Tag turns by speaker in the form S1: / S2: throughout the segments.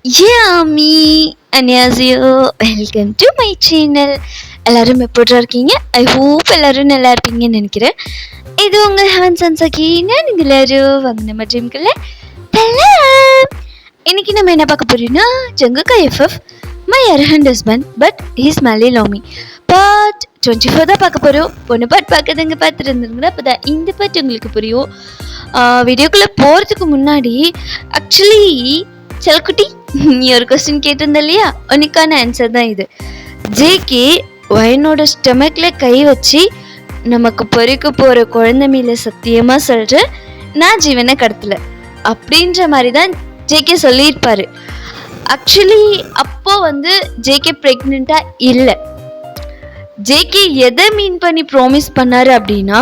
S1: Yami 안녕하세요. Welcome to my channel. எல்லாரும் எப்படி இருக்கீங்க? ஐ ஹோப் எல்லாரும் நல்லா இருப்பீங்கன்னு நினைக்கிறேன். இது உங்கள் ஹான்சன் சகீனா. நீங்கள் எல்லாரும் வாங்க நம்ம ட்ரீம்குள்ள போகலாம். இன்னைக்கு நம்ம என்ன பார்க்க போறோம்னா ஜங்குக்கா FF my arrogant husband but he's மேலே லவ் மீ பார்ட் 24 தான் பார்க்க போகிறோம். பொண்ணு பாட்டு பார்க்குறதுங்க பார்த்துட்டு இருந்துருங்க. அப்போ தான் இந்த பாட்டு உங்களுக்கு புரியும். வீடியோக்குள்ளே போகிறதுக்கு முன்னாடி ஆக்சுவலி செல்குட்டி நீ ஒரு கொஸ்டின் கேட்டிருந்த இல்லையா, உனக்கான ஆன்சர் தான் இது. ஜேகே வயனோட ஸ்டொமக்ல கை வச்சு நமக்கு பொறிக்க போற குழந்தை மேல சத்தியமா சொல்ற நான் ஜீவனை கடத்தல அப்படின்ற மாதிரி தான் ஜேகே சொல்லியிருப்பாரு. ஆக்சுவலி அப்போ ஜேகே பிரெக்னெண்டா இல்லை. ஜேகே எதை மீன் பண்ணி ப்ராமிஸ் பண்ணாரு அப்படின்னா,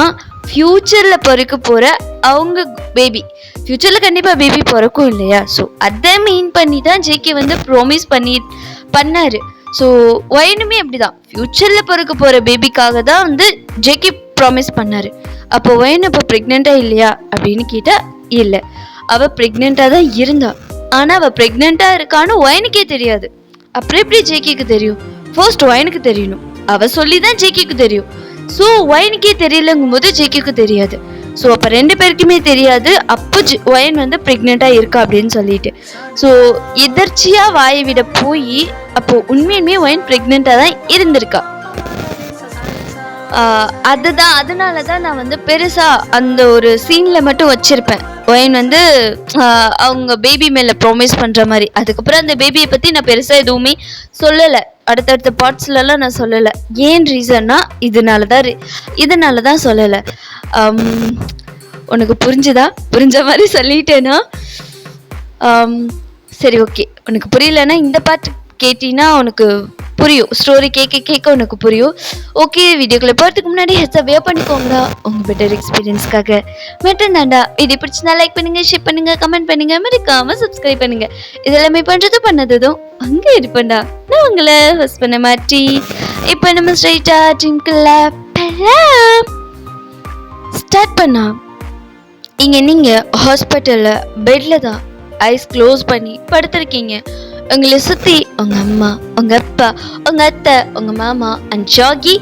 S1: ஃப்யூச்சரில் பிறக்க போகிற அவங்க பேபி, ஃப்யூச்சரில் கண்டிப்பாக பேபி பிறக்கும் இல்லையா, ஸோ அதை மீன் பண்ணி தான் ஜேகே ப்ராமிஸ் பண்ணார். ஸோ ஒயனுமே அப்படி தான் ஃப்யூச்சரில் பிறக்க போகிற பேபிக்காக தான் ஜேகே ப்ராமிஸ் பண்ணார். அப்போ ஒயன் இப்போ ப்ரெக்னெண்ட்டாக இல்லையா அப்படின்னு கேட்டால் இல்லை, அவள் ப்ரெக்னெண்ட்டாக தான் இருந்தா. ஆனால் அவள் ப்ரெக்னெண்ட்டாக இருக்கான்னு ஒயனுக்கே தெரியாது. அப்புறம் எப்படி ஜேகேக்கு தெரியும்? ஃபர்ஸ்ட் ஒயனுக்கு தெரியணும், அவ சொல்லி தான் ஜேகேக்கு தெரியும். ஸோ ஒயனுக்கே தெரியலங்கும் போது ஜேகேக்கு தெரியாது. ஸோ அப்போ ரெண்டு பேருக்குமே தெரியாது அப்போ ஒயன் ப்ரெக்னெண்ட்டாக இருக்கா அப்படின்னு சொல்லிட்டு. ஸோ எதர்ச்சியாக வாயை விட போய் அப்போ உண்மையுமே ஒயன் ப்ரெக்னெண்ட்டாக தான் இருந்திருக்கா. அதனால தான் நான் பெருசாக அந்த ஒரு சீனில் மட்டும் வச்சுருப்பேன். ஒயன் அவங்க பேபி மேலே ப்ராமிஸ் பண்ணுற மாதிரி. அதுக்கப்புறம் அந்த பேபியை பற்றி நான் பெருசாக எதுவுமே சொல்லலை. அடுத்தடுத்த பார்ட்ஸ்லலாம் நான் சொல்லலை. ஏன் ரீசன்னா இதனால தான் சொல்லலை. உனக்கு புரிஞ்ச மாதிரி சொல்லிட்டேன்னா சரி, ஓகே. உனக்கு புரியலன்னா இந்த பாட்டு கேட்டினா உனக்கு புரியும். ஸ்டோரி கேட்க உனக்கு புரியும். ஓகே, வீடியோக்குள்ளே போகிறதுக்கு முன்னாடி ஹெட்ஸாக பண்ணிக்கோங்கடா உங்கள் பெட்டர் எக்ஸ்பீரியன்ஸ்க்காக மட்டும் தாண்டா. வீடியோ பிடிச்சிருந்தா லைக் பண்ணுங்கள், ஷேர் பண்ணுங்கள், கமெண்ட் பண்ணுங்கள், மறக்காமல் சப்ஸ்கிரைப் பண்ணுங்கள். இதெல்லாமே பண்ணதும் அங்கே இருப்பேன்டா நான் உங்களை ஹோஸ்ட் பண்ண மாட்டி. இப்போ நம்ம ஸ்ட்ரைட்டாக ட்ரிங்க்ல ஸ்டார்ட் பண்ணா. இங்கே நீங்கள் ஹாஸ்பிட்டலில் பெட்டில் தான் ஐஸ் க்ளோஸ் பண்ணி படுத்திருக்கீங்க. உங்களை சுற்றி உங்கள் அம்மா, உங்கள் அப்பா, உங்கள் அத்தை, உங்கள் மாமா அண்ட் ஜாகி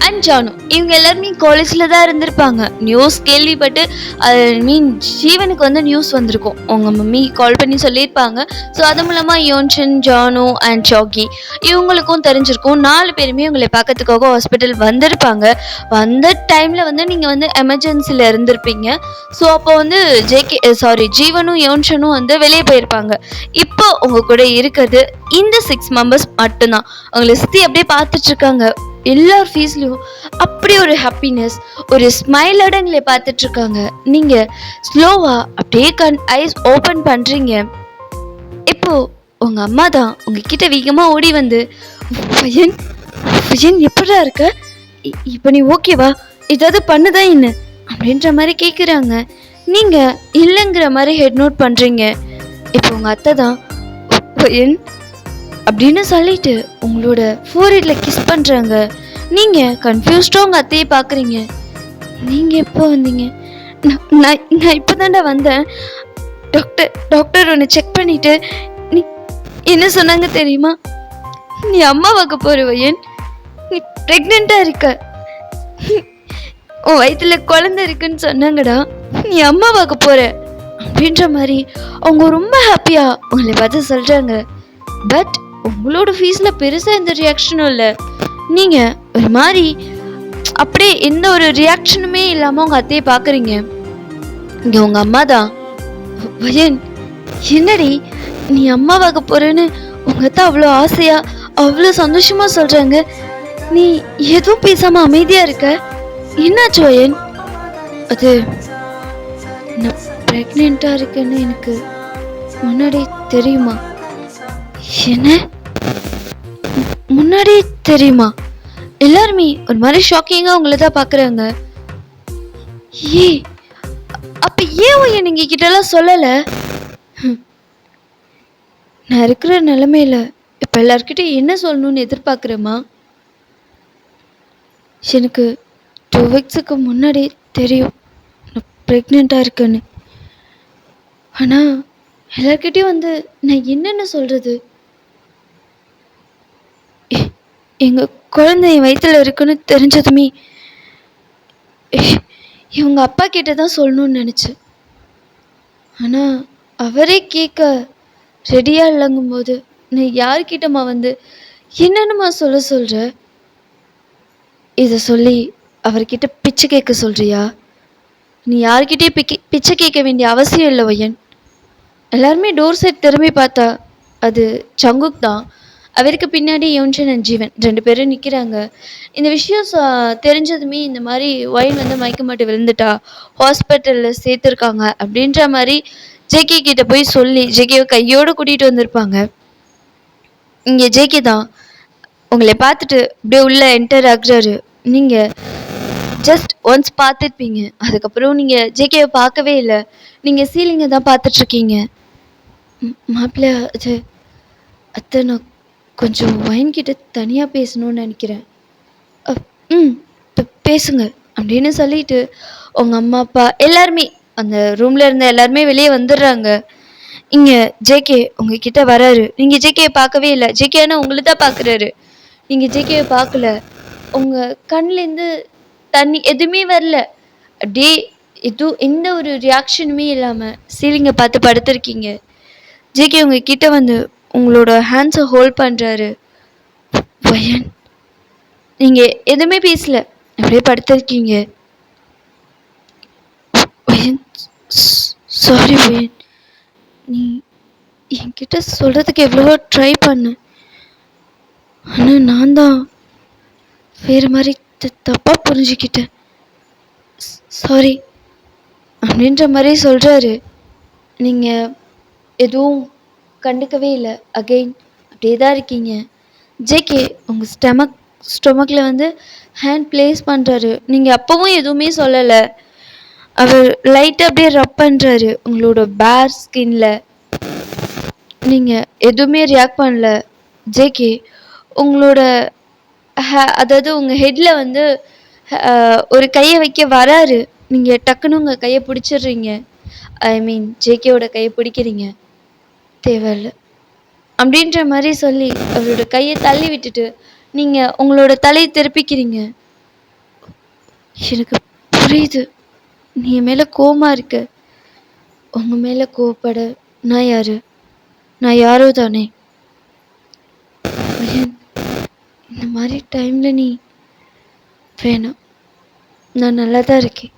S1: அண்ட் ஜானு இவங்க எல்லாருமே காலேஜில் தான் இருந்திருப்பாங்க. நியூஸ் கேள்விப்பட்டு ஜீவனுக்கு நியூஸ் வந்திருக்கும். உங்கள் மம்மி கால் பண்ணி சொல்லியிருப்பாங்க. ஸோ அது மூலமாக யோன்ஷன், ஜானு அண்ட் ஜாகி இவங்களுக்கும் தெரிஞ்சிருக்கும். 4 பேருமே உங்களை பார்க்கறதுக்காக ஹாஸ்பிட்டல் வந்திருப்பாங்க. வந்த டைமில் நீங்கள் எமர்ஜென்சியில் இருந்திருப்பீங்க. ஸோ அப்போ ஜீவனும் யோன்ஷனும் வெளியே போயிருப்பாங்க. இப்போ உங்கள் கூட இருக்கிறது இந்த 6 மெம்பர்ஸ் மட்டும்தான். அவங்களை சுற்றி அப்படியே பார்த்துட்டு இருக்காங்க. எல்லார் ஃபேஸ்லையும் அப்படி ஒரு ஹாப்பினஸ், ஒரு ஸ்மைலோட எங்களை பார்த்துட்டு இருக்காங்க. நீங்க ஸ்லோவா அப்படியே ஐஸ் ஓப்பன் பண்றீங்க. இப்போ உங்க அம்மா தான் உங்ககிட்ட வேகமா ஓடி பையன் எப்படா இருக்க, இப்போ நீ ஓகேவா, ஏதாவது பண்ணுதான் என்ன அப்படின்ற மாதிரி கேட்குறாங்க. நீங்க இல்லைங்கிற மாதிரி ஹெட் நோட் பண்றீங்க. இப்போ உங்க அத்தை தான் பையன் அப்படின்னு சொல்லிட்டு உங்களோட ஃபோர்ஹெட்ல கிஸ் பண்றாங்க. நீங்க கன்ஃபியூஸ்டா உங்க அத்தையை பாக்குறீங்க. நீங்க எப்போ வந்தீங்க? நான் இப்பதான்டா வந்தேன். டாக்டர் உன்னை செக் பண்ணிட்டு நீ என்ன சொன்னாங்க தெரியுமா? நீ அம்மாவாக்க போற பையன், நீ பிரெக்னெண்டா இருக்க, உன் வயிற்றுல குழந்தை இருக்குன்னு சொன்னாங்கடா, நீ அம்மாவாக்க போற அப்படின்ற மாதிரி அவங்க ரொம்ப ஹாப்பியா உங்களை பார்த்து சொல்றாங்க. பட் உங்களோட ஃபீஸ்ல பெருசா எந்த ரியாக்ஷனும் இல்லை. நீங்க ஒரு மாதிரி அப்படியே எந்த ஒரு ரியாக்ஷனுமே இல்லாம உங்க அத்தையை பாக்குறீங்க. இங்க உங்க அம்மா தான், பையன் என்னடி நீ அம்மாவாக போறேன்னு உங்க அத்தை அவ்வளோ ஆசையா அவ்வளோ சந்தோஷமா சொல்றாங்க. நீ எதுவும் பேசாம அமைதியா இருக்க, என்னாச்சு பையன்? அது நான் பிரெக்னெண்டா இருக்கேன்னு எனக்கு முன்னாடி தெரியுமா? என்ன முன்னாடி தெரியுமா? எல்லாருமே ஒரு மாதிரி ஷாக்கிங்கா உங்களை தான் பாக்குறாங்க. அப்ப ஏன் நீங்க கிட்ட எல்லாம் சொல்லல? நான் இருக்கிற நிலைமையில இப்ப எல்லார்கிட்ட என்ன சொல்லணும்னு எதிர்பார்க்கிறேமா? எனக்கு 2 வீக்ஸுக்கு முன்னாடி தெரியும் நான் ப்ரெக்னெண்ட்டாக இருக்கேன்னு. ஆனால் எல்லார்கிட்டயும் வந்து நான் என்னென்ன சொல்கிறது? எங்கள் குழந்தை என் வயிற்றில் இருக்குன்னு தெரிஞ்சதுமே இவங்க அப்பா கிட்ட தான் சொல்லணும்னு நினச்சேன். ஆனால் அவரே கேட்க ரெடியாக இல்லைங்கும்போது நான் யார்கிட்டம்மா வந்து என்னென்னம்மா சொல்கிற? இதை சொல்லி அவர்கிட்ட பிச்சை கேட்க சொல்கிறியா? நீ யார்கிட்டயும் பிச்சை கேட்க வேண்டிய அவசியம் இல்லை வையன். எல்லாருமே டோர் சைட் திரும்பி பார்த்தா அது சங்குக் தான். அவருக்கு பின்னாடி யோன்ஷன் அண்ட் ஜீவன் 2 பேரும் நிற்கிறாங்க. இந்த விஷயம் தெரிஞ்சதுமே இந்த மாதிரி ஒயின் வந்து மயக்க மாட்டு விழுந்துட்டா, ஹாஸ்பிட்டலில் சேர்த்துருக்காங்க அப்படின்ற மாதிரி ஜேகே கிட்ட போய் சொல்லி ஜேகேவை கையோடு கூட்டிகிட்டு வந்திருப்பாங்க. இங்கே ஜேகே தான் உங்களை பார்த்துட்டு அப்படியே உள்ளே என்டர் ஆகுறாரு. நீங்கள் ஜஸ்ட் ஒன்ஸ் பார்த்துருப்பீங்க, அதுக்கப்புறம் நீங்கள் ஜேகேவை பார்க்கவே இல்லை. நீங்கள் சீலிங்கை தான் பார்த்துட்ருக்கீங்க. மாப்பிள்ளை அது அத்தை, நான் கொஞ்சம் ஒயின்கிட்ட தனியாக பேசணும்னு நினைக்கிறேன். ம் பேசுங்க அப்படின்னு சொல்லிட்டு உங்கள் அம்மா அப்பா எல்லாருமே அந்த ரூமில் இருந்த எல்லாருமே வெளியே வந்துடுறாங்க. இங்கே ஜேகே உங்ககிட்ட வராரு. நீங்கள் ஜேகேவை பார்க்கவே இல்லை. ஜேகே ஆனால் உங்களை தான் பார்க்குறாரு. நீங்கள் ஜேகேவை பார்க்கல. உங்கள் கண்ணிலேருந்து தண்ணி எதுவுமே வரல. அப்படியே எந்த ஒரு ரியாக்ஷனுமே இல்லாமல் சீலிங்கை பார்த்து படுத்திருக்கீங்க. ஜேகே உங்ககிட்ட வந்து உங்களோட ஹேண்ட்ஸை ஹோல்ட் பண்ணுறாரு. வயன், நீங்கள் எதுவுமே பேசல, அப்படியே படுத்திருக்கீங்க. வயன், சாரி வயன், நீ என்கிட்ட சொல்கிறதுக்கு எவ்வளவோ ட்ரை பண்ண, ஆனால் நான் தான் வேறு மாதிரி தப்பாக புரிஞ்சுக்கிட்டேன். சாரி அப்படின்ற மாதிரி சொல்கிறாரு. நீங்கள் எதுவும் கண்டுக்கவே இல்லை. அகெயின் அப்படியே தான் இருக்கீங்க. ஜேகே உங்கள் ஸ்டொமக்கில் வந்து ஹேண்ட் ப்ளேஸ் பண்ணுறாரு. நீங்கள் அப்போவும் எதுவுமே சொல்லலை. அவர் லைட்டாக அப்படியே ரப் பண்ணுறாரு உங்களோட பேர் ஸ்கின்ல. நீங்கள் எதுவுமே ரியாக்ட் பண்ணல. ஜேகே உங்களோட அதாவது உங்கள் ஹெட்டில் வந்து ஒரு கையை வைக்க வராரு. நீங்கள் டக்குன்னு உங்கள் கையை பிடிச்சிடுறீங்க. ஐ மீன் ஜேகேவோட கையை பிடிக்கிறீங்க. தேவையில்லை அப்படின்ற மாதிரி சொல்லி அவரோட கையை தள்ளி விட்டுட்டு நீங்கள் உங்களோட தலையை திருப்பிக்கிறீங்க. எனக்கு புரியுது நீ என் மேலே கோவமாக இருக்க. உங்கள் மேலே கோவப்பட நான் யாரு? நான் யாரோ தானே. இந்த மாதிரி டைமில் நீ வேணாம். நான் நல்லா தான் இருக்கேன்.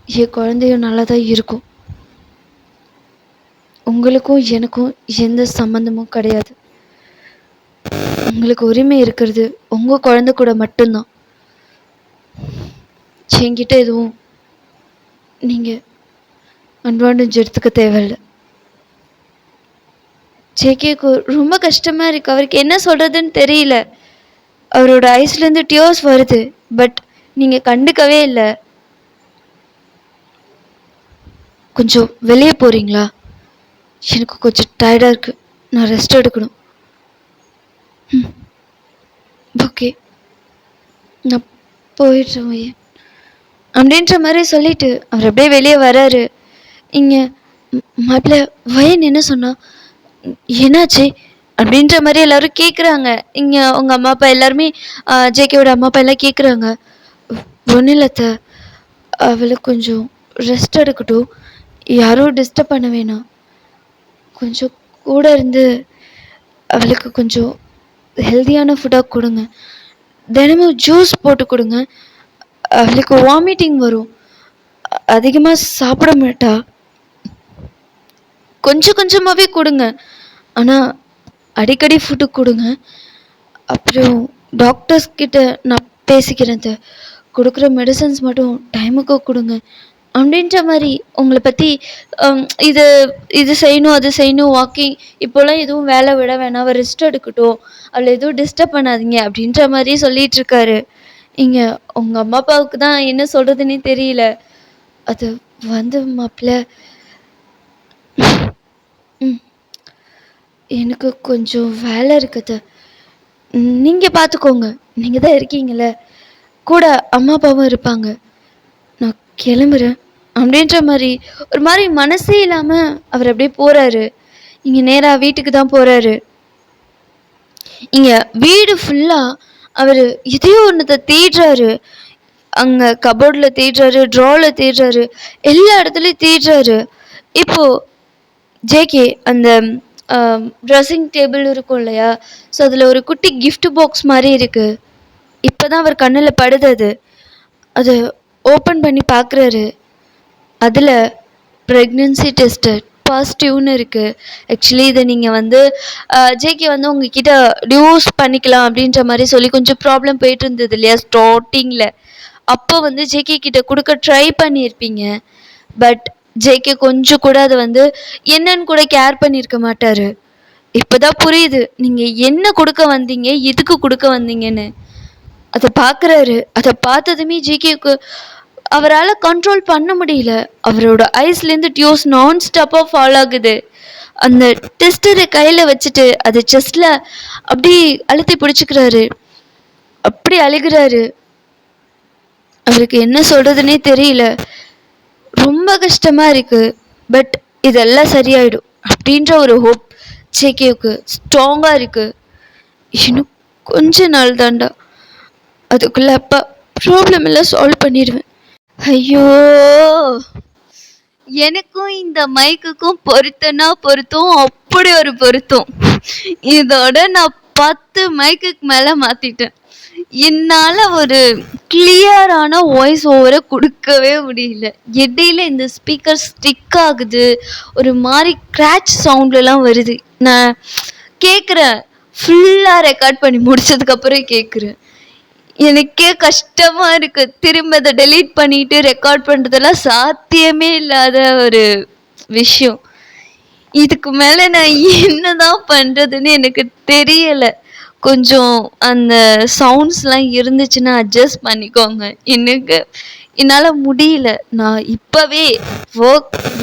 S1: என் குழந்தையும் நல்லா தான் இருக்கும். உங்களுக்கும் எனக்கும் எந்த சம்மந்தமும் கிடையாது. உங்களுக்கு உரிமை இருக்கிறது உங்கள் குழந்தை கூட மட்டும்தான். என்கிட்ட எதுவும் நீங்கள் அட்வான்டேஜ் எடுத்துக்க தேவையில்லை. ஜேகேக்கு ரொம்ப கஷ்டமாக இருக்குது. அவருக்கு என்ன சொல்கிறதுன்னு தெரியல. அவரோட ஐஸ்லேருந்து டியர்ஸ் வருது. பட் நீங்கள் கண்டுக்கவே இல்லை. கொஞ்சம் வெளியே போகிறீங்களா? எனக்கு கொஞ்சம் டயர்டாக இருக்குது. நான் ரெஸ்ட் எடுக்கணும். ஓகே, நான் போயிடுறேன் வையன் அப்படின்ற மாதிரி சொல்லிட்டு அவர் அப்படியே வெளியே வராரு. இங்கே மாப்பிள்ள வயன் என்ன சொன்னா? என்னாச்சு அப்படின்ற மாதிரி எல்லாரும் கேட்குறாங்க. இங்கே உங்கள் அம்மா அப்பா எல்லாருமே ஜேகேவோட அம்மா அப்பா எல்லாம் கேட்குறாங்க. ஒன்றும் இல்லத்த, அவளை கொஞ்சம் ரெஸ்ட் எடுக்கட்டும், யாரும் டிஸ்டர்ப் பண்ண வேணாம். கொஞ்சம் கூட இருந்து அவளுக்கு கொஞ்சம் ஹெல்த்தியான ஃபுட்டாக கொடுங்க. தினமும் ஜூஸ் போட்டு கொடுங்க. அவளுக்கு வாமிட்டிங் வரும், அதிகமாக சாப்பிட மாட்டா. கொஞ்சம் கொஞ்சமாகவே கொடுங்க, ஆனால் அடிக்கடி ஃபுட்டு கொடுங்க. அப்புறம் டாக்டர்ஸ் கிட்ட நான் பேசிக்கிறேன். கொடுக்குற மெடிசன்ஸ் மட்டும் டைமுக்கு கொடுங்க அப்படின்ற மாதிரி உங்களை பற்றி இது இது செய்யணும் அது செய்யணும், வாக்கிங் இப்போல்லாம் எதுவும் வேலை விட வேணாம், அவள் ரெஸ்ட் எடுக்கட்டும், அவளை எதுவும் டிஸ்டர்ப் பண்ணாதீங்க அப்படின்ற மாதிரி சொல்லிகிட்ருக்காரு. இங்கே உங்கள் அம்மா அப்பாவுக்கு தான் என்ன சொல்கிறதுன்னே தெரியல. அது வந்து மாப்பிள்ள, எனக்கு கொஞ்சம் வேலை இருக்குது. நீங்கள் பார்த்துக்கோங்க. நீங்கள் தான் இருக்கீங்களே கூட, அம்மா அப்பாவும் இருப்பாங்க. நான் கிளம்புறேன். அப்படின்ற மாதிரி ஒரு மாதிரி மனசே இல்லாமல் அவர் அப்படியே போகிறாரு. இங்கே நேராக வீட்டுக்கு தான் போகிறாரு. இங்கே வீடு ஃபுல்லாக அவர் எதையோ ஒன்றத்தை தேடுறாரு. அங்கே கபோர்டில் தேடுறாரு, ட்ராவில் தேடுறாரு, எல்லா இடத்துலையும் தேடுறாரு. இப்போது ஜேகே அந்த ட்ரெஸ்ஸிங் டேபிள் இருக்கும் இல்லையா, ஸோ அதில் ஒரு குட்டி கிஃப்ட் பாக்ஸ் மாதிரி இருக்குது. இப்போ தான் அவர் கண்ணில் படுது. அது ஓப்பன் பண்ணி பார்க்குறாரு. அதில் ப்ரெக்னென்சி டெஸ்டட் பாசிட்டிவ்னு இருக்குது. ஆக்சுவலி இதை நீங்கள் ஜேகே உங்ககிட்ட டிவோர்ஸ் பண்ணிக்கலாம் அப்படின்ற மாதிரி சொல்லி கொஞ்சம் ப்ராப்ளம் போயிட்டு இருந்தது இல்லையா ஸ்டார்டிங்கில். அப்போ ஜேகே கிட்ட கொடுக்க ட்ரை பண்ணியிருப்பீங்க. பட் ஜேகே கொஞ்சம் கூட அதை என்னன்னு கூட கேர் பண்ணியிருக்க மாட்டார். இப்போதான் புரியுது நீங்கள் என்ன கொடுக்க வந்தீங்க, எதுக்கு கொடுக்க வந்தீங்கன்னு. அதை பார்க்குறாரு. அதை பார்த்ததுமே ஜேகேக்கு அவரால் கண்ட்ரோல் பண்ண முடியல. அவரோட ஐஸ்லேருந்து டியூஸ் நான் ஸ்டாப்பாக ஃபால் ஆகுது. அந்த டெஸ்டரை கையில் வச்சுட்டு அதை செஸ்டில் அப்படி அழுத்தி பிடிச்சிக்கிறாரு. அப்படி அழுகிறாரு. அவருக்கு என்ன சொல்கிறதுனே தெரியல. ரொம்ப கஷ்டமாக இருக்குது. பட் இதெல்லாம் சரியாயிடும் அப்படின்ற ஒரு ஹோப் ஜேகேவுக்கு ஸ்ட்ராங்காக இருக்குது. இன்னும் கொஞ்ச நாள் தாண்டா, அதுக்குள்ளே அப்பா ப்ராப்ளம் எல்லாம் சால்வ் பண்ணிடுவேன். ஐயோ, எனக்கும் இந்த மைக்குக்கும் பொருத்தம்னா பொருத்தம், அப்படி ஒரு பொருத்தம். இதோட நான் 10 மைக்குக்கு மேலே மாற்றிட்டேன். என்னால் ஒரு கிளியரான வாய்ஸ் ஓவரை கொடுக்கவே முடியல. இடையில இந்த ஸ்பீக்கர் ஸ்டிக் ஆகுது, ஒரு மாதிரி கிராச் சவுண்ட்லலாம் வருது. நான் கேட்குறேன், ஃபுல்லாக ரெக்கார்ட் பண்ணி முடிச்சதுக்கப்புறம் கேட்குறேன். எனக்கே கஷ்டமாக இருக்குது. திரும்ப அதை டெலீட் பண்ணிட்டு ரெக்கார்ட் பண்ணுறதெல்லாம் சாத்தியமே இல்லாத ஒரு விஷயம். இதுக்கு மேலே நான் என்னதான் பண்ணுறதுன்னு எனக்கு தெரியலை. கொஞ்சம் அந்த சவுண்ட்ஸ்லாம் இருந்துச்சுன்னா அட்ஜஸ்ட் பண்ணிக்கோங்க. என்னால் முடியல. நான் இப்போவே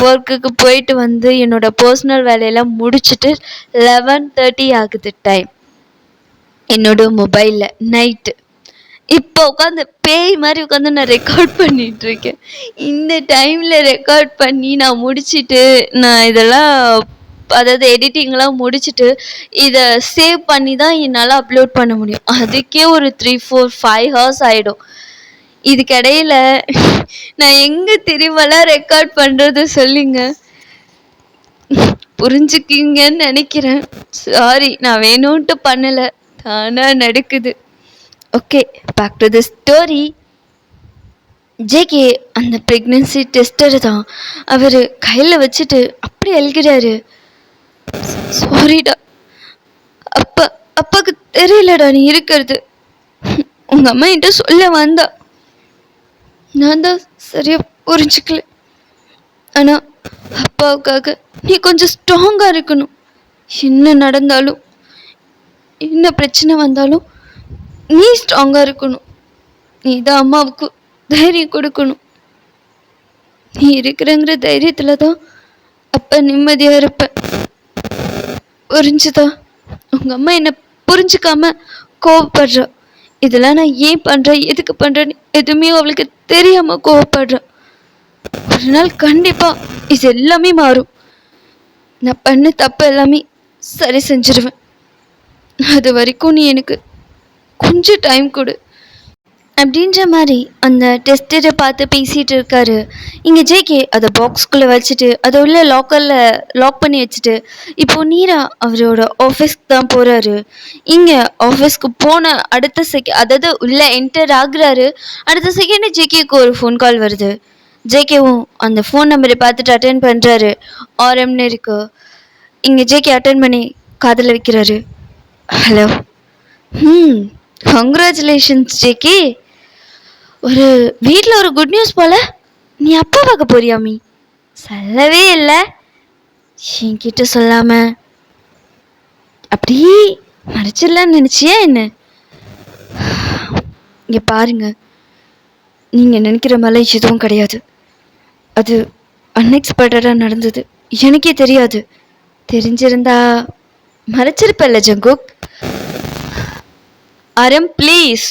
S1: ஒர்க்குக்கு போயிட்டு என்னோட பர்சனல் வேலையெல்லாம் முடிச்சுட்டு 11:30 ஆகுது டைம். என்னோட மொபைலில் நைட்டு இப்போ உட்காந்து பேய் மாதிரி உட்காந்து நான் ரெக்கார்ட் பண்ணிகிட்ருக்கேன். இந்த டைமில் ரெக்கார்ட் பண்ணி நான் முடிச்சுட்டு, நான் இதெல்லாம் அதாவது எடிட்டிங்லாம் முடிச்சுட்டு இதை சேவ் பண்ணி தான் என்னால் அப்லோட் பண்ண முடியும். அதுக்கே ஒரு 3, 4, 5 ஹவர்ஸ் ஆகிடும். இதுக்கிடையில் நான் எங்கே திரும்பலாம் ரெக்கார்ட் பண்ணுறது சொல்லுங்க. புரிஞ்சுக்கிங்கன்னு நினைக்கிறேன். சாரி, நான் வேணும்ன்ட்டு பண்ணலை, தானாக நடக்குது. Okay, back to the story. JK அந்த ப்ரெக்னென்சி டெஸ்டரை தான் அவர் கையில் வச்சுட்டு அப்படி அழுகிறாரு. சாரிடா, அப்பாவுக்கு தெரியலடா நீ இருக்கிறது. உங்கள் அம்மா என்கிட்ட சொல்ல வந்தா, நான் தான் சரியாக புரிஞ்சுக்கல. ஆனால் அப்பாவுக்காக நீ கொஞ்சம் ஸ்ட்ராங்காக இருக்கணும். என்ன நடந்தாலும், என்ன பிரச்சனை வந்தாலும் நீ ஸ்ட்ராங்காக இருக்கணும். நீ தான் அம்மாவுக்கு தைரியம் கொடுக்கணும். நீ இருக்கிறங்கிற தைரியத்தில் தான் அப்போ நிம்மதியாக இருப்பேன். புரிஞ்சுதா? உங்கள் அம்மா என்னை புரிஞ்சுக்காம கோவப்படுறா. இதெல்லாம் நான் ஏன் பண்ணுறேன், எதுக்கு பண்ணுறேன்னு எதுவுமே அவளுக்கு தெரியாமல் கோவப்படுறா. ஒரு நாள் கண்டிப்பாக இது எல்லாமே மாறும். நான் பண்ண தப்பு எல்லாமே சரி செஞ்சிருவேன். அது வரைக்கும் நீ எனக்கு கொஞ்சம் டைம் கொடு அப்படின்ற மாதிரி அந்த டெஸ்டரை பார்த்து பேசிகிட்டு இருக்காரு. இங்கே ஜேகே அதை பாக்ஸ்குள்ளே வச்சுட்டு அதை உள்ள லாக்கரில் லாக் பண்ணி வச்சுட்டு இப்போது நீரா அவரோட ஆஃபீஸ்க்கு தான் போகிறாரு. இங்கே ஆஃபீஸ்க்கு போன அடுத்த செகண்ட், அதாவது உள்ளே என்டர் ஆகுறாரு, அடுத்த செகண்ட் ஜேகேக்கு ஒரு ஃபோன் கால் வருது. ஜேகேவும் அந்த ஃபோன் நம்பரை பார்த்துட்டு அட்டென்ட் பண்ணுறாரு. ஆர்எம்னு இருக்கு. இங்கே ஜேகே அட்டென்ட் பண்ணி காதில் வைக்கிறாரு. ஹலோ. Congratulations JK. ஒரு வீட்டில் ஒரு குட் நியூஸ் போல. நீ அப்பா பார்க்க போறியாமி? சொல்லவே இல்லை, என்கிட்ட சொல்லாம அப்படி மறைச்சிடலான்னு நினச்சியா என்ன? இங்கே பாருங்க, நீங்கள் நினைக்கிற மாதிரிலாம் எதுவும் கிடையாது. அது அன்எக்ஸ்பெக்டடாக நடந்தது. எனக்கே தெரியாது. தெரிஞ்சிருந்தா மறைச்சிருப்பல்ல ஜங்குக். ஆரம் ப்ளீஸ்,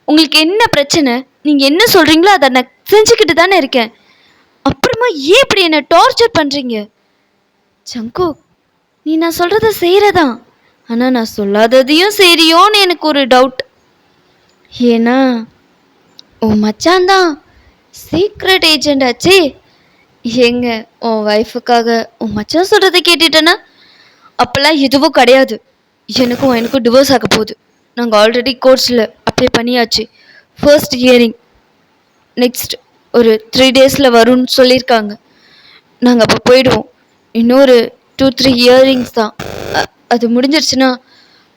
S1: உங்களுக்கு என்ன பிரச்சனை? நீங்கள் என்ன சொல்கிறீங்களோ அதை நான் செஞ்சுக்கிட்டு தானே இருக்கேன். அதுக்கப்புறமா ஏன் இப்படி என்ன டார்ச்சர் பண்ணுறீங்க? ஜங்குக், நீ நான் சொல்கிறத செய்கிறதான், ஆனால் நான் சொல்லாததையும் செய்றியோன்னு எனக்கு ஒரு டவுட். ஏன்னா உன் மச்சான் தான் சீக்ரெட் ஏஜென்ட் ஆச்சே. எங்க உன் ஒய்ஃபுக்காக உன் மச்சான் சொல்கிறத கேட்டுட்டேன்னா? அப்போல்லாம் எதுவும் கிடையாது. எனக்கும் டிவோர்ஸ் ஆக போகுது. நாங்கள் ஆல்ரெடி கோர்ட்ஸில் அப்ளை பண்ணியாச்சு. ஃபர்ஸ்ட் ஹியரிங் நெக்ஸ்ட் ஒரு 3 டேஸில் வரும்னு சொல்லியிருக்காங்க. நாங்கள் அப்போ போயிடுவோம். இன்னொரு 2-3 இயரிங்ஸ் தான். அது முடிஞ்சிருச்சுன்னா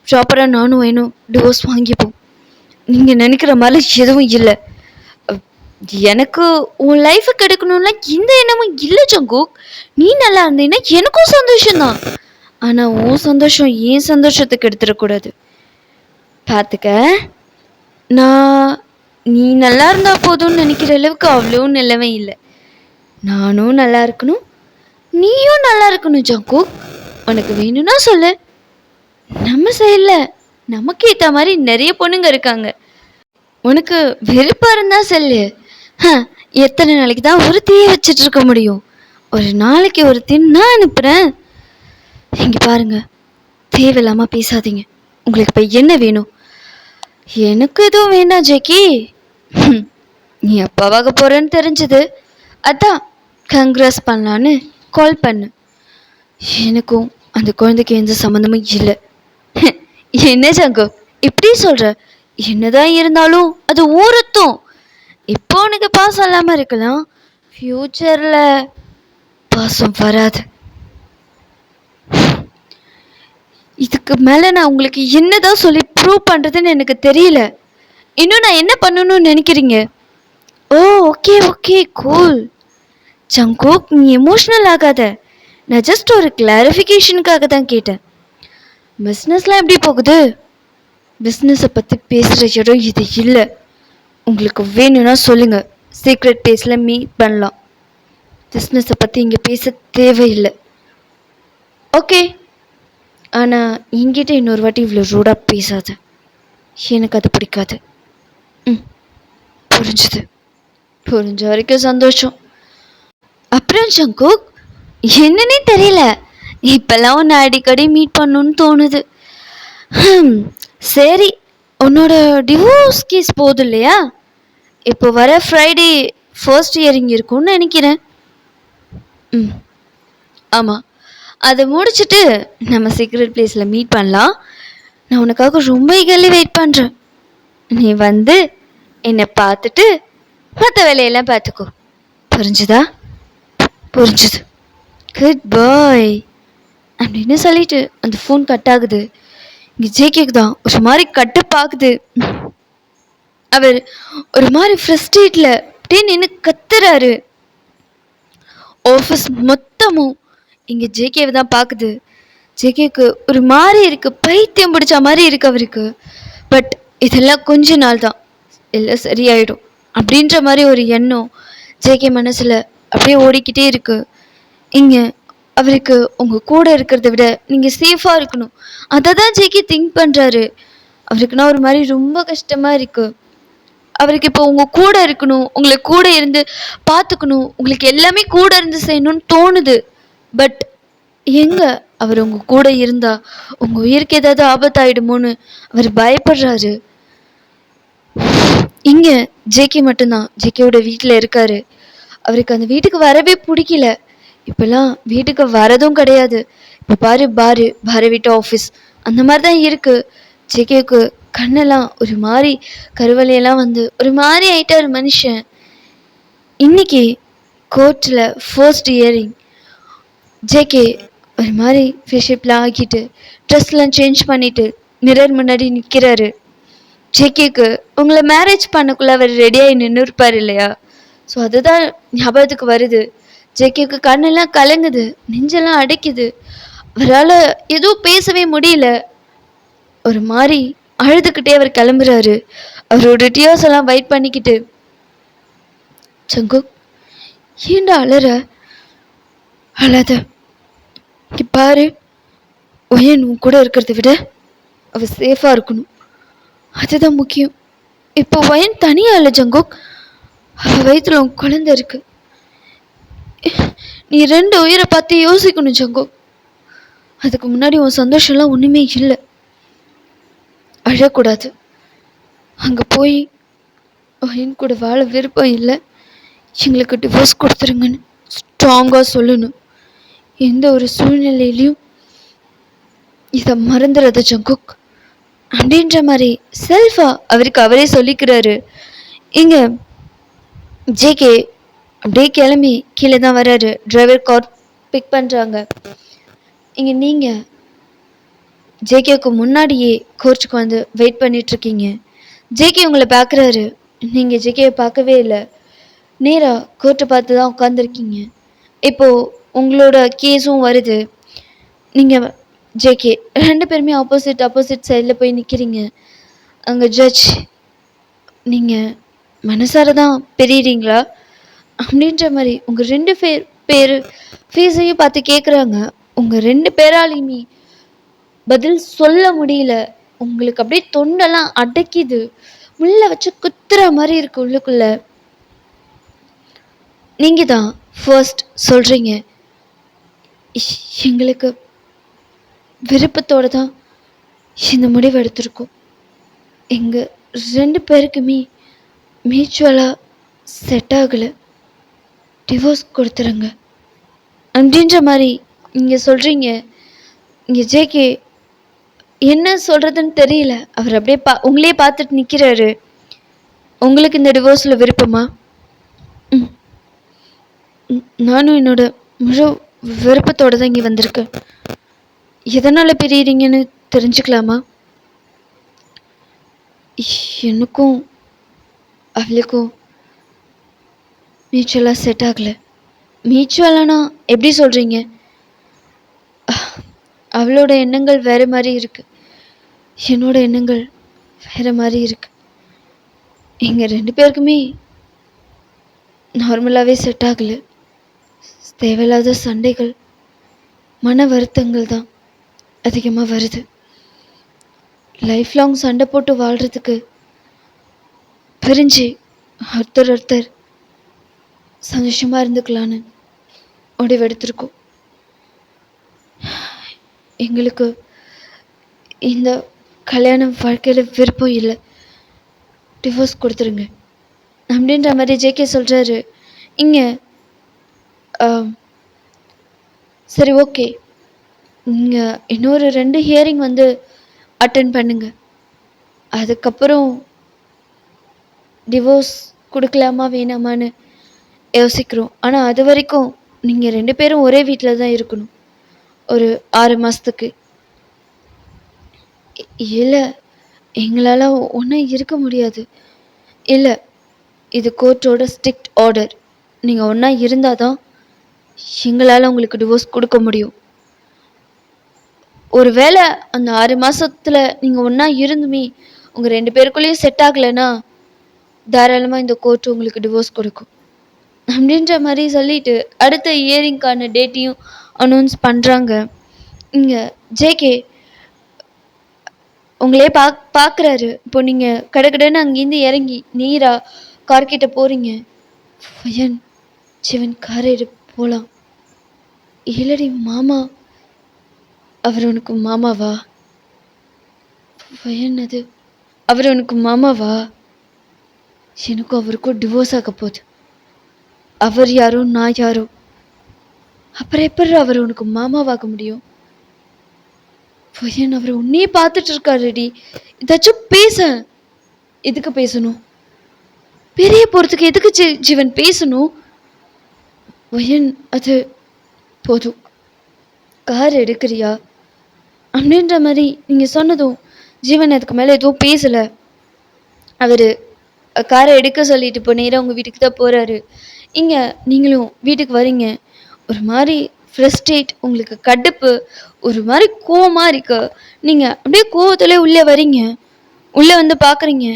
S1: ப்ராப்பராக நானும் வேணும் டிவோர்ஸ் வாங்கிப்போம். நீங்கள் நினைக்கிற மாதிரி எதுவும் இல்லை. எனக்கு உன் லைஃபை கெடுக்கணும்லாம் எந்த எண்ணமும் இல்லை ஜங்குக். நீ நல்லா இருந்தீங்கன்னா எனக்கும் சந்தோஷம்தான். ஆனால் உன் சந்தோஷம் ஏன் சந்தோஷத்துக்கு எடுத்துடக்கூடாது. பார்த்துக்க, நான் நீ நல்லா இருந்தா போதும்னு நினைக்கிற அளவுக்கு அவ்வளோ நல்லவே இல்லை. நானும் நல்லா இருக்கணும், நீயும் நல்லா இருக்கணும் ஜங்குக். உனக்கு வேணும்னா சொல்லு, நம்ம சைடில் நமக்கு ஏற்ற மாதிரி நிறைய பொண்ணுங்க இருக்காங்க. உனக்கு வெறுப்பாக இருந்தா சொல்லு. எத்தனை நாளைக்கு தான் ஒரு தீயை வச்சுட்டு இருக்க முடியும்? ஒரு நாளைக்கு ஒரு தின்னா அனுப்புகிறேன். இங்கே பாருங்க, தேவையில்லாமல் பேசாதீங்க. உங்களுக்கு இப்போ என்ன வேணும்? எனக்கு எதுவும் வேண்டாம் ஜெக்கி. நீ அப்பாவாக போகிறேன்னு தெரிஞ்சது, அதான் கங்க்ராஸ் பண்ணலான்னு கால் பண்ணு. எனக்கும் அந்த குழந்தைக்கு எந்த சம்மந்தமும் இல்லை. என்ன ஜங்கு இப்படி சொல்கிற? என்னதான் இருந்தாலும் அது ஊரத்தும். இப்போ உனக்கு பாசம் இல்லாமல் இருக்கலாம், ஃப்யூச்சரில் பாசம் வராது. இதுக்கு மேலே நான் உங்களுக்கு என்னதான் சொல்லி ப்ரூவ் பண்ணுறதுன்னு எனக்கு தெரியல. இன்னும் நான் என்ன பண்ணணும்னு நினைக்கிறீங்க? ஓ ஓகே ஓகே கூல். ஜங்குக், நீ எமோஷ்னல் ஆகாத. நான் ஜஸ்ட் ஒரு கிளாரிஃபிகேஷனுக்காக தான் கேட்டேன். பிஸ்னஸ்லாம் எப்படி போகுது? பிஸ்னஸை பற்றி பேசுகிற இடம் இது இல்லை. உங்களுக்கு வேணும்னா சொல்லுங்கள், சீக்ரெட் பேஸில் மீட் பண்ணலாம். பிஸ்னஸை பற்றி இங்கே பேச தேவையில்லை. ஓகே, ஆனால் என்கிட்ட இன்னொரு வாட்டி இவ்வளோ ரூடாக பேசாத. எனக்கு அது பிடிக்காது. புரிஞ்சுது. புரிஞ்ச வரைக்கும் சந்தோஷம். அப்புறம் ஜங்குக், என்னன்னே தெரியல, இப்போல்லாம் ஒன்று அடிக்கடி மீட் பண்ணணுன்னு தோணுது. சரி, உன்னோட டிவோர்ஸ் கேஸ் போகுது இல்லையா? இப்போ வர ஃப்ரைடே ஃபர்ஸ்ட் ஹியரிங் இருக்கும்னு நினைக்கிறேன். ஆமாம், அதை முடிச்சுட்டு நம்ம சீக்ரெட் பிளேஸில் மீட் பண்ணலாம். நான் உனக்காக ரொம்ப ஈகர்லி வெயிட் பண்ணுறேன். நீ வந்து என்னை பார்த்துட்டு மற்ற வேலையெல்லாம் பார்த்துக்கோ. புரிஞ்சுதா? புரிஞ்சுது. குட் பாய் அப்படின்னு சொல்லிட்டு அந்த ஃபோன் கட் ஆகுது. இங்கே ஜேகேக்கு தான் ஒரு மாதிரி கட்டுப்பாக்குது. அவர் ஒரு மாதிரி ஃப்ரஸ்ட்ரேட்டில் அப்படியே நின்று கத்துறாரு. ஆஃபீஸ் மொத்தமும் இங்கே ஜேகேவை தான் பார்க்குது. ஜேகேக்கு ஒரு மாதிரி இருக்கு, பைத்தியம் பிடிச்ச மாதிரி இருக்கு அவருக்கு. பட் இதெல்லாம் கொஞ்ச நாள் தான், எல்லாம் சரியாயிடும் அப்படின்ற மாதிரி ஒரு எண்ணம் ஜேகே மனசில் அப்படியே ஓடிக்கிட்டே இருக்கு. இங்கே அவருக்கு உங்கள் கூட இருக்கிறத விட நீங்கள் சேஃபாக இருக்கணும், அதை தான் ஜேகே திங்க் பண்ணுறாரு. அவருக்குன்னா ஒரு மாதிரி ரொம்ப கஷ்டமாக இருக்குது. அவருக்கு இப்போ உங்கள் கூட இருக்கணும், உங்களை கூட இருந்து பார்த்துக்கணும், உங்களுக்கு எல்லாமே கூட இருந்து செய்யணும்னு தோணுது. பட் எங்கே அவர் உங்கள் கூட இருந்தா உங்கள் உயிருக்கு ஏதாவது ஆபத்தாயிடுமோன்னு அவர் பயப்படுறாரு. இங்கே ஜேகே மட்டும்தான் ஜேகேவோட வீட்டில் இருக்காரு. அவருக்கு அந்த வீட்டுக்கு வரவே பிடிக்கல. இப்போல்லாம் வீட்டுக்கு வரதும் கிடையாது. இப்போ பாரு வீட்டு ஆஃபீஸ் அந்த மாதிரி தான் இருக்குது. ஜேகேவுக்கு கண்ணெல்லாம் ஒரு மாதிரி கருவலையெல்லாம் வந்து ஒரு மாதிரி ஆயிட்டா ஒரு மனுஷன். இன்னைக்கு கோர்ட்டில் ஃபர்ஸ்ட் ஹியரிங். ஜேகே ஒரு மாதிரி ஃபேஷிப்லாம் ஆக்கிட்டு ட்ரெஸ்லாம் சேஞ்ச் பண்ணிட்டு மிரர் முன்னாடி நிற்கிறாரு. ஜேகேக்கு உங்களை மேரேஜ் பண்ணக்குள்ள அவர் ரெடியாகி நின்று இருப்பார் இல்லையா? ஸோ அதுதான் ஞாபகத்துக்கு வருது. ஜேகேக்கு கண்ணெல்லாம் கலங்குது, நெஞ்செல்லாம் அடைக்குது. அவரால் எதுவும் பேசவே முடியல. ஒரு மாதிரி அழுதுகிட்டே அவர் கிளம்புறாரு. அவரோட டியர்ஸ் எல்லாம் வெயிட் பண்ணிக்கிட்டு, ஜங்குக் ஏண்டா அழற? அழாத. பாரு, ஒயன் உன் கூட இருக்கிறத விட அவ சேஃபாக இருக்கணும், அதுதான் முக்கியம். இப்போ ஒயன் தனியாக இல்லை ஜங்குக், அவள் வயிற்றுல உன் குழந்தை இருக்கு. நீ 2 உயிரை பார்த்து யோசிக்கணும் ஜங்கு. அதுக்கு முன்னாடி உன் சந்தோஷம்லாம் ஒன்றுமே இல்லை. அழக்கூடாது. அங்கே போய் என் கூட வாழ விருப்பம் இல்லை, எங்களுக்கு டிவோர்ஸ் கொடுத்துருங்கன்னு ஸ்ட்ராங்காக சொல்லணும். எந்த ஒரு சூழ்நிலையிலையும் இதை மறந்துடாத ஜங்குக் அப்படின்ற மாதிரி செல்ஃபா அவருக்கு அவரே சொல்லிக்கிறாரு. இங்கே ஜேகே அப்படியே கிளம்பி கீழே தான் வர்றாரு. டிரைவர் கார் பிக் பண்ணுறாங்க. இங்கே நீங்கள் ஜேகேவுக்கு முன்னாடியே கோர்ட்டுக்கு வந்து வெயிட் பண்ணிகிட்ருக்கீங்க. ஜேகே உங்களை பார்க்குறாரு. நீங்கள் ஜேகேவை பார்க்கவே இல்லை, நேராக கோர்ட்டை பார்த்து தான் உட்காந்துருக்கீங்க. இப்போது உங்களோட கேஸும் வருது. நீங்கள் ஜேகே 2 பேருமே ஆப்போசிட் சைடில் போய் நிற்கிறீங்க. அங்கே ஜட்ஜ், நீங்கள் மனசார தான் பெரியறீங்களா அப்படின்ற மாதிரி உங்கள் 2 பேர் ஃபீஸையும் பார்த்து கேட்குறாங்க. உங்கள் 2 பேராலையுமே பதில் சொல்ல முடியல. உங்களுக்கு அப்படியே தொண்டெல்லாம் அடைக்கிது, முள்ள வச்சு குத்துற மாதிரி இருக்கு உள்ளுக்குள்ள. நீங்கள் தான் ஃபர்ஸ்ட் சொல்கிறீங்க, எங்களுக்கு விருப்பத்தோடு தான் இந்த முடிவு எடுத்திருக்கோம். எங்கள் 2 பேருக்குமே மியூச்சுவலாக செட் ஆகலை, டிவோர்ஸ் கொடுத்துருங்க அப்படின்ற மாதிரி நீங்கள் சொல்கிறீங்க. இங்கே ஜேகே என்ன சொல்கிறதுன்னு தெரியல. அவர் அப்படியே உங்களே பார்த்துட்டு நிற்கிறாரு. உங்களுக்கு இந்த டிவோர்ஸில் விருப்பமா? நானும் என்னோட முழு விருப்பத்தோடு தான் இங்கே வந்திருக்கேன். எதனால் பிரியிறீங்கன்னு தெரிஞ்சுக்கலாமா? எனக்கும் அவளுக்கும் மியூச்சுவலாக செட் ஆகலை. மியூச்சுவலானா எப்படி சொல்கிறீங்க? அவளோட எண்ணங்கள் வேறு மாதிரி இருக்குது, என்னோட எண்ணங்கள் வேறு மாதிரி இருக்குது. எங்கள் 2 பேருக்குமே நார்மலாகவே செட் ஆகலை. தேவையில்லாத சண்டைகள், மன வருத்தங்கள் தான் அதிகமாக வருது. லைஃப் லாங் சண்டை போட்டு வாழ்கிறதுக்கு பிரிஞ்சு ஒருத்தர் சந்தோஷமாக இருந்துக்கலான்னு முடிவெடுத்திருக்கோம். எங்களுக்கு இந்த கல்யாண வாழ்க்கையில் விருப்பம் இல்லை, டிவோர்ஸ் கொடுத்துருங்க அப்படின்ற மாதிரி ஜேகே சொல்கிறாரு. இங்கே சரி, ஓகே, நீங்கள் இன்னொரு 2 ஹியரிங் வந்து அட்டன் பண்ணுங்க, அதுக்கப்புறம் டிவோர்ஸ் கொடுக்கலாமா வேணாமான்னு யோசிக்கிறோம். ஆனால் அது வரைக்கும் நீங்கள் 2 பேரும் ஒரே வீட்டில் தான் இருக்கணும் ஒரு 6 மாதத்துக்கு. இல்லை, எங்களால் ஒன்றும் இருக்க முடியாது. இல்லை, இது கோர்ட்டோட ஸ்ட்ரிக்ட் ஆர்டர். நீங்கள் ஒன்றா இருந்தால் தான் எங்களால் உங்களுக்கு டிவோர்ஸ் கொடுக்க முடியும். ஒரு வேளை அந்த 6 மாதத்தில் நீங்கள் ஒன்றா இருந்துமே உங்கள் 2 பேருக்குள்ளேயும் செட் ஆகலைன்னா தாராளமாக இந்த கோர்ட் உங்களுக்கு டிவோர்ஸ் கொடுக்கும் அப்படின்ற மாதிரி சொல்லிட்டு அடுத்த இயரிங்கான டேட்டையும் அனௌன்ஸ் பண்ணுறாங்க. இங்கே ஜேகே உங்களே பார்க்குறாரு. இப்போ நீங்கள் கடைக்கடைன்னு அங்கேருந்து இறங்கி நீராக கார்கிட்ட போகிறீங்க. ஃபயன், சிவன் காரை எடுத்து போகலாம். இல்லடி மாமா, அவர் உனக்கு மாமாவா? ஃபயன், அது அவர் உனக்கு மாமாவா? எனக்கும் அவருக்கும் டிவோர்ஸ் ஆக போகுது. அவர் யாரோ நான் யாரோ, அப்புறம் எப்படி அவர் உனக்கு மாமாவாக முடியும்? ஃபயன், அவர் உன்னையே பார்த்துட்டு இருக்காருடி, ஏதாச்சும் பேச. எதுக்கு பேசணும்? பெரிய போகிறதுக்கு எதுக்கு ஜீவன் பேசணும்? ஃபயன், அது போதும், கார் எடுக்கிறியா அப்படின்ற மாதிரி நீங்கள் சொன்னதும் ஜீவன் அதுக்கு மேலே எதுவும் பேசலை. அவர் காரை எடுக்க சொல்லிட்டு இப்போ நேராக உங்கள் வீட்டுக்கு தான் போகிறாரு. இங்கே நீங்களும் வீட்டுக்கு வரீங்க. ஒரு மாதிரி ஃப்ரஸ்ட்ரேட், உங்களுக்கு கடுப்பு, ஒரு மாதிரி கோவமாக இருக்கு. நீங்கள் அப்படியே கோவத்திலே உள்ளே வரீங்க. உள்ளே வந்து பார்க்குறீங்க.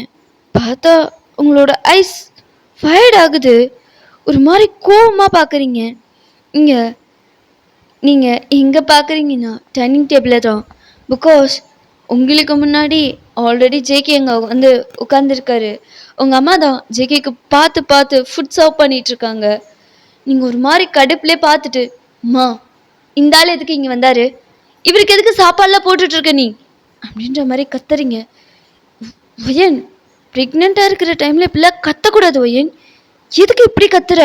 S1: பார்த்தா உங்களோட ஐஸ் ஃபயர்ட் ஆகுது. ஒரு மாதிரி கோவமாக பார்க்குறீங்க. இங்கே நீங்கள் எங்கே பார்க்குறீங்கன்னா டைனிங் டேபிளில் தான். பிகாஸ் உங்களுக்கு முன்னாடி ஆல்ரெடி ஜேகே அங்கே வந்து உட்காந்துருக்காரு. உங்கள் அம்மா தான் ஜேகேக்கு பார்த்து ஃபுட் சர்வ் பண்ணிகிட்ருக்காங்க. நீங்கள் ஒரு மாதிரி கடுப்புலேயே பார்த்துட்டு, அம்மா இந்த ஆள் எதுக்கு இங்கே வந்தாரு, இவருக்கு எதுக்கு சாப்பாடுலாம் போட்டுட்ருக்க நீ அப்படின்ற மாதிரி கத்துறீங்க. ஒயன், ப்ரெக்னெண்ட்டாக இருக்கிற டைமில் இப்படிலாம் கத்தக்கூடாது ஒயன், எதுக்கு இப்படி கத்துற,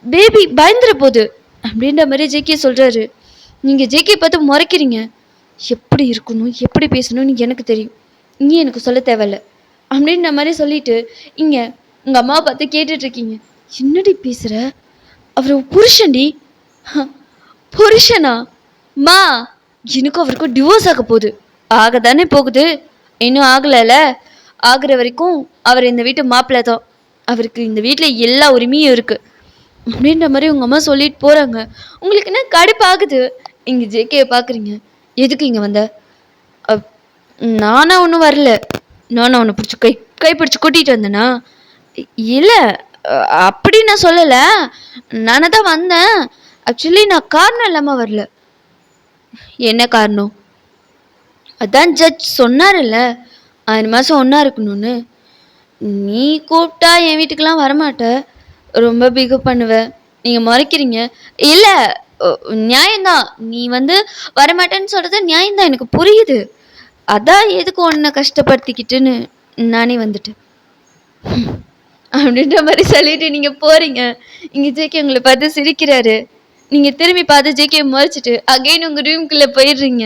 S1: பேபி பயந்துட போகுது அப்படின்ற மாதிரி ஜேகே சொல்கிறாரு. நீங்கள் ஜேகே பார்த்து முறைக்கிறீங்க. எப்படி இருக்கணும் எப்படி பேசணும்னு எனக்கு தெரியும், நீ எனக்கு சொல்ல தேவையில்ல அப்படின்ற மாதிரி சொல்லிட்டு இங்கே உங்கள் அம்மாவை பார்த்து கேட்டுட்ருக்கீங்க. என்னடி பேசுகிற, அவர் புருஷன்டி. புருஷனா? மா, எனக்கும் அவருக்கும் டிவோர்ஸ் ஆக போகுது. ஆக தானே போகுது, இன்னும் ஆகலைல. ஆகுற வரைக்கும் அவர் இந்த வீட்டு மாப்பிள்ளை தான், அவருக்கு இந்த வீட்டில் எல்லா உரிமையும் இருக்குது அப்படின்ற மாதிரி உங்கள் அம்மா சொல்லிட்டு போகிறாங்க. உங்களுக்கு என்ன கடுப்பாகுது. இங்கே ஜேகேயை பார்க்குறீங்க. எதுக்கு இங்கே வந்த? நானா ஒன்றும் வரல, நானா ஒன்று பிடிச்சி கைப்பிடிச்சி கூட்டிகிட்டு வந்தேனா? இல்லை, அப்படி நான் சொல்லலை, நானே தான் வந்தேன். ஆக்சுவலி நான் காரணம் இல்லாமல் வரல. என்ன காரணம்? அதான் ஜட்ஜ் சொன்னார்ல 6 மாதம் ஒன்றா இருக்கணும்னு. நீ கூப்பிட்டா என் வீட்டுக்கெலாம் வரமாட்ட, ரொம்ப பிகப் பண்ணுவ, நீங்கள் மறைக்கிறீங்க. இல்லை, நியாயம்தான், நீ வரமாட்டேன்னு சொல்கிறது நியாயம்தான், எனக்கு புரியுது. அதான் எதுக்கு ஒன்றை கஷ்டப்படுத்திக்கிட்டுன்னு நானே வந்துட்டேன் அப்படின்ற மாதிரி சொல்லிட்டு நீங்கள் போகிறீங்க. இங்கே ஜேகே உங்களை பார்த்து சிரிக்கிறாரு. நீங்கள் திரும்பி பார்த்து ஜேகே முறைச்சிட்டு அகைன் உங்கள் ரூம்குள்ளே போயிடுறீங்க.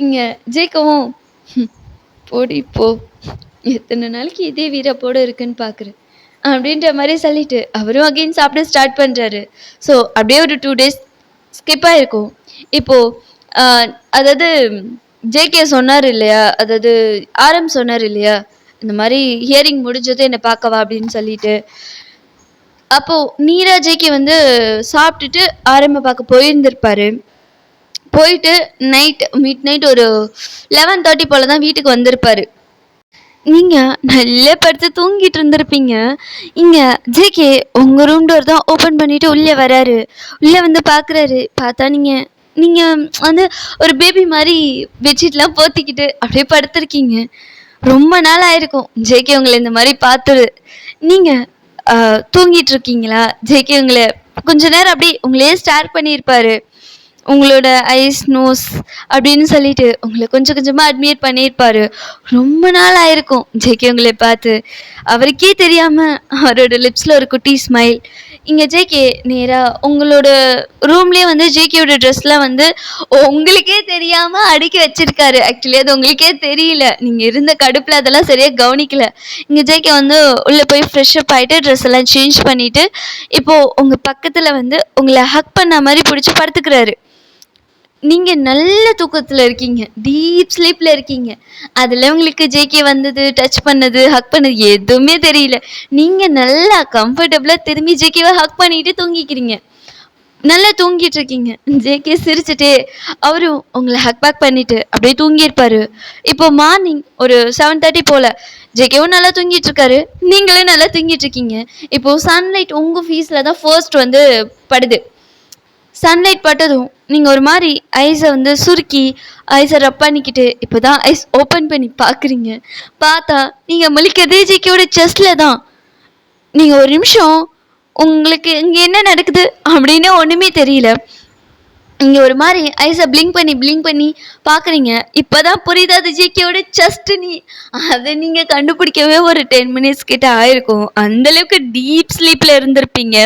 S1: இங்கே ஜேகவும் போடி போ, எத்தனை நாளைக்கு இதே வீரப்போடு இருக்குன்னு பார்க்குறேன் அப்படின்ற மாதிரி சொல்லிட்டு அவரும் அகைன் சாப்பிட ஸ்டார்ட் பண்ணுறாரு. ஸோ அப்படியே ஒரு 2 days ஸ்கிப் ஆகிருக்கும். இப்போது அதாவது ஜேகே சொன்னார் இல்லையா, அதாவது ஆரம் சொன்னார் இல்லையா, இந்த மாதிரி ஹியரிங் முடிஞ்சது என்னை பார்க்கவா அப்படின்னு சொல்லிட்டு. அப்போது நீரா ஜேகே சாப்பிட்டுட்டு ஆரம்ப பார்க்க போயிருந்திருப்பாரு. போயிட்டு மிட் நைட் ஒரு 11:30 போல் தான் வீட்டுக்கு வந்திருப்பாரு. நீங்கள் நல்லா படுத்து தூங்கிட்டு இருந்திருப்பீங்க. இங்கே ஜேகே உங்கள் ரூம் டோர் தான் ஓப்பன் பண்ணிவிட்டு உள்ளே வராரு. உள்ளே பார்க்குறாரு. பார்த்தா நீங்கள் ஒரு பேபி மாதிரி பெட்ஷீட்லாம் போத்திக்கிட்டு அப்படியே படுத்துருக்கீங்க. ரொம்ப நாள் ஆயிருக்கும் ஜேகே உங்களை இந்த மாதிரி பார்த்துரு. நீங்கள் தூங்கிட்டு இருக்கீங்களா? ஜேகே உங்களை கொஞ்ச நேரம் அப்படி உங்களையே ஸ்டார் பண்ணியிருப்பாரு. உங்களோட ஐஸ் நோஸ் அப்படின்னு சொல்லிட்டு உங்களை கொஞ்சம் கொஞ்சமாக அட்மியர் பண்ணியிருப்பாரு. ரொம்ப நாள் ஆயிருக்கும் ஜேகே உங்களை பார்த்து. அவருக்கே தெரியாமல் அவரோட லிப்ஸில் ஒரு குட்டி ஸ்மைல். இங்கே ஜேகே நேராக உங்களோட ரூம்லேயே ஜேகேயோட ட்ரெஸ்லாம் உங்களுக்கே தெரியாமல் அடுக்கி வச்சிருக்காரு. ஆக்சுவலி அது உங்களுக்கே தெரியல, நீங்கள் இருந்த கடுப்பில் அதெல்லாம் சரியாக கவனிக்கல. இங்கே ஜேகே உள்ளே போய் ஃப்ரெஷ்அப் ஆகிட்டு ட்ரெஸ் எல்லாம் சேஞ்ச் பண்ணிவிட்டு இப்போது உங்கள் பக்கத்தில் உங்களை ஹக் பண்ண மாதிரி பிடிச்சி படுத்துக்கிறாரு. நீங்கள் நல்ல தூக்கத்தில் இருக்கீங்க, டீப் ஸ்லீப்பில் இருக்கீங்க. அதில் உங்களுக்கு ஜேகே டச் பண்ணது ஹக் பண்ணது எதுவுமே தெரியல. நீங்கள் நல்லா கம்ஃபர்டபுளாக திரும்பி ஜேகேவை ஹக் பண்ணிட்டு தூங்கிக்கிறீங்க. நல்லா தூங்கிட்டு இருக்கீங்க. ஜேகே சிரிச்சுட்டே அவரும் உங்களை ஹக் பேக் பண்ணிட்டு அப்படியே தூங்கியிருப்பாரு. இப்போ மார்னிங் ஒரு 7:30 போல் ஜேகேவும் நல்லா தூங்கிட்டு இருக்காரு, நீங்களும் நல்லா தூங்கிட்டு இருக்கீங்க. இப்போது சன்லைட் உங்கள் ஃபீஸில் தான் ஃபர்ஸ்ட் படுது. சன்லைட் பட்டதும் நீங்கள் ஒரு மாதிரி ஐஸை சுருக்கி ஐஸை ரப் பண்ணிக்கிட்டு இப்போ தான் ஐஸ் ஓப்பன் பண்ணி பார்க்குறீங்க. பார்த்தா நீங்கள் முழிக்கிறதே ஜேகேயோட செஸ்டில் தான். நீங்கள் ஒரு நிமிஷம் உங்களுக்கு இங்கே என்ன நடக்குது அப்படின்னு ஒன்றுமே தெரியல. இங்கே ஒரு மாதிரி ஐஸை பிளிங்க் பண்ணி பார்க்குறீங்க. இப்போ தான் புரியுது அது ஜேகேயோட செஸ்ட்டு. அதை நீங்கள் கண்டுபிடிக்கவே ஒரு 10 minutes கிட்ட ஆயிருக்கும். அந்தளவுக்கு டீப் ஸ்லீப்பில் இருந்திருப்பீங்க.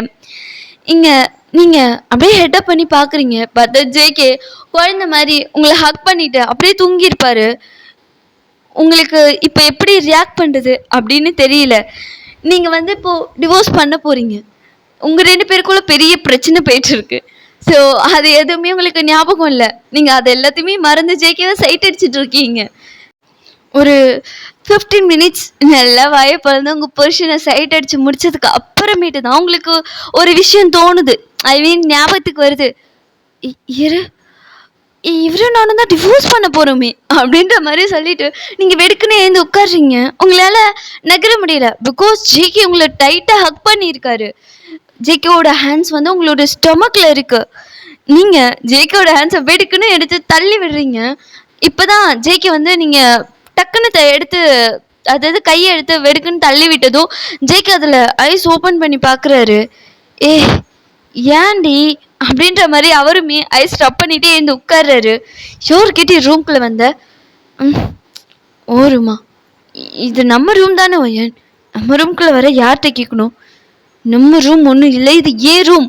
S1: இங்கே நீங்கள் அப்படியே ஹெட்டப் பண்ணி பார்க்குறீங்க. பார்த்தா ஜேகே குழந்த மாதிரி உங்களை ஹக் பண்ணிட்டு அப்படியே தூங்கியிருப்பாரு. உங்களுக்கு இப்போ எப்படி ரியாக்ட் பண்ணுறது அப்படின்னு தெரியல. நீங்கள் இப்போது டிவோர்ஸ் பண்ண போகிறீங்க. உங்கள் 2 பேருக்குள்ள பெரிய பிரச்சனை போயிட்டுருக்கு. ஸோ அது எதுவுமே உங்களுக்கு ஞாபகம் இல்லை. நீங்கள் அது எல்லாத்தையுமே மறந்து ஜேகேவை சைட் அடிச்சுட்டு இருக்கீங்க. ஒரு 15 minutes நல்லா வாயை பிறந்து உங்கள் புருஷனை சைட் அடித்து முடிச்சதுக்கு அப்புறமேட்டு தான் உங்களுக்கு ஒரு விஷயம் தோணுது. ஐ மீன் ஞாபகத்துக்கு வருது. இவரும் நானும் தான் டிவோர்ஸ் பண்ண போகிறோமே அப்படின்ற மாதிரி சொல்லிட்டு நீங்கள் வெடுக்குன்னு எழுந்து உட்காடுறீங்க. உங்களால் நகர முடியல. பிகாஸ் ஜேகே உங்களை டைட்டாக ஹக் பண்ணியிருக்காரு. ஜேகேவோட ஹேண்ட்ஸ் உங்களோட ஸ்டொமக்கில் இருக்குது. நீங்கள் ஜேகேவோட ஹேண்ட்ஸை வெடுக்குன்னு எடுத்து தள்ளி விடுறீங்க. இப்போ தான் ஜேகே நீங்கள் டக்குன்னு எடுத்து அதாவது கையை எடுத்து வெடுக்குன்னு தள்ளி விட்டதும் ஜேகே அதில் ஐஸ் ஓப்பன் பண்ணி பார்க்குறாரு. ஏன்டி அப்படின்ற மாதிரி அவருமே ஐஸ் ஸ்டப் பண்ணிட்டே இருந்து உட்கார்றாரு. யோர்கிட்ட ரூம்குள்ள வந்த ம், ஓ ரூமா, இது நம்ம ரூம் தானே ஒயன், நம்ம ரூம்குள்ள வர யார்கிட்ட கேட்கணும்? நம்ம ரூம் ஒன்றும் இல்லை, இது ஏன் ரூம்.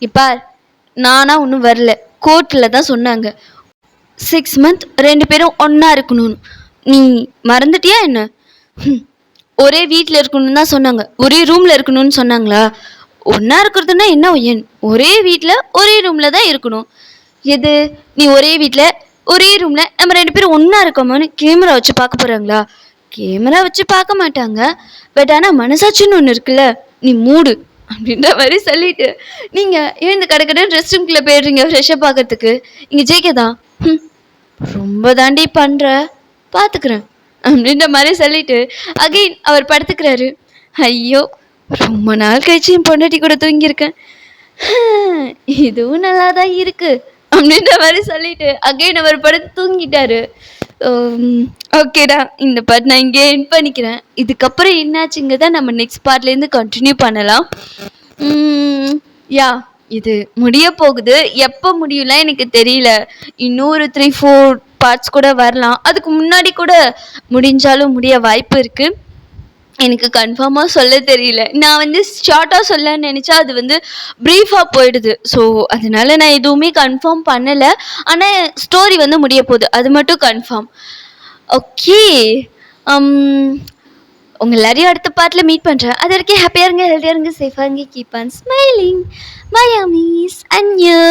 S1: இப்ப நானா ஒன்றும் வரல, கோர்ட்டில் தான் சொன்னாங்க 6 மந்த் 2 பேரும் ஒன்றா இருக்கணும்னு. நீ மறந்துட்டியா என்ன? ஹம், ஒரே வீட்டில் இருக்கணும்னு தான் சொன்னாங்க, ஒரே ரூமில் இருக்கணும்னு சொன்னாங்களா? ஒன்றா இருக்கிறதுனா என்ன ஒயன், ஒரே வீட்டில் ஒரே ரூமில் தான் இருக்கணும். எது, நீ ஒரே வீட்டில் ஒரே ரூமில் நம்ம 2 பேரும் ஒன்றா இருக்கோமோன்னு கேமரா வச்சு பார்க்க போகிறாங்களா? கேமரா வச்சு பார்க்க மாட்டாங்க, பட் ஆனால் மனசாட்சின்னு ஒன்று இருக்குல்ல, நீ மூடு அப்படின்ற மாதிரி சொல்லிட்டு நீங்கள் எழுந்து கடற்கடன் ரெஸ்ட் ரூம்குள்ளே போயிடுறீங்க ஃப்ரெஷ்ஷப் பார்க்கறதுக்கு. இங்கே ஜெயிக்க தான் ரொம்ப தாண்டி பண்ற, பாத்துக்கிறேன் அப்படின்ற மாதிரி சொல்லிட்டு அகைன் அவர் படுத்துக்கிறாரு. ஐயோ, ரொம்ப நாள் கழிச்சு என் பொண்டாட்டி கூட தூங்கியிருக்கேன், இதுவும் நல்லா தான் இருக்கு அப்படின்ற மாதிரி சொல்லிட்டு அகைன் அவர் படுத்து தூங்கிட்டாரு. ஓகேடா, இந்த பார்ட் நான் இங்கே என் பண்ணிக்கிறேன். இதுக்கப்புறம் என்னாச்சுங்க தான் நம்ம நெக்ஸ்ட் பார்ட்லேருந்து கண்டினியூ பண்ணலாம். யா, இது முடிய போகுது. எப்போ முடியலாம் எனக்கு தெரியல. இன்னொரு 3-4 பார்ட்ஸ் கூட வரலாம், அதுக்கு முன்னாடி கூட முடிஞ்சாலும் முடிய வாய்ப்பு இருக்குது. எனக்கு கன்ஃபார்மாக சொல்ல தெரியல. நான் வந்து ஷார்ட்டாக சொல்லன்னு நினச்சா அது வந்து ப்ரீஃபாக போயிடுது. ஸோ அதனால நான் எதுவுமே கன்ஃபார்ம் பண்ணலை. ஆனால் ஸ்டோரி வந்து முடிய போகுது, அது மட்டும் கன்ஃபார்ம். ஓகே, உங்கள் எல்லாரையும் அடுத்த பார்ட்டில் மீட் பண்ணுறேன். அது வரைக்கும் ஹாப்பியாக இருங்க, ஹெல்த்தியாக இருங்க, சேஃபாக இருங்க, keep on smiling. By Amish, அன்யூ.